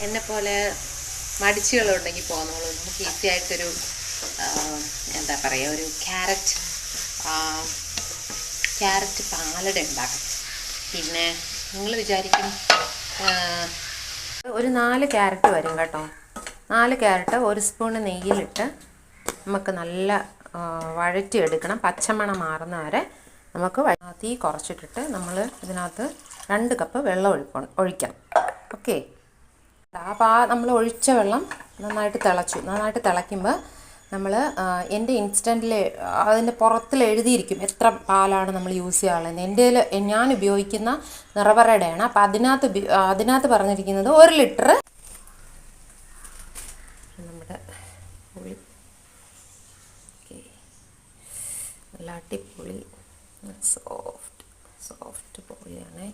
എന്നെപ്പോലെ മടിച്ചുകളുണ്ടെങ്കിൽ പോന്നോളൂ. നമുക്ക് ഈസി ആയിട്ടൊരു എന്താ പറയുക, ഒരു ക്യാരറ്റ് പാലട ഉണ്ടാക്കും. പിന്നെ നിങ്ങൾ വിചാരിക്കും ഒരു 4 ക്യാരറ്റ് വരും കേട്ടോ. 4 ക്യാരറ്റ് 1 സ്പൂൺ നെയ്യിലിട്ട് നമുക്ക് നല്ല വഴറ്റിയെടുക്കണം. പച്ചമണം മാറുന്ന വരെ നമുക്ക് തീ കുറച്ചിട്ടിട്ട് നമ്മൾ ഇതിനകത്ത് 2 കപ്പ് വെള്ളം ഒഴിക്കണം. ഓക്കെ. അപ്പോൾ നമ്മൾ ഒഴിച്ച വെള്ളം നന്നായിട്ട് തിളയ്ക്കുമ്പോൾ നമ്മൾ എൻ്റെ ഇൻസ്റ്റൻറ്റിൽ അതിൻ്റെ പുറത്തിൽ എഴുതിയിരിക്കും എത്ര പാലാണ് നമ്മൾ യൂസ് ചെയ്യാനുള്ളത്. ഞാൻ ഉപയോഗിക്കുന്ന നിറപറയുടെയാണ്. അപ്പോൾ അതിനകത്ത് പറഞ്ഞിരിക്കുന്നത് 1 ലിറ്റർ. നമ്മുടെ പുളി നല്ല അടിപൊളി സോഫ്റ്റ് പുളിയാണ്.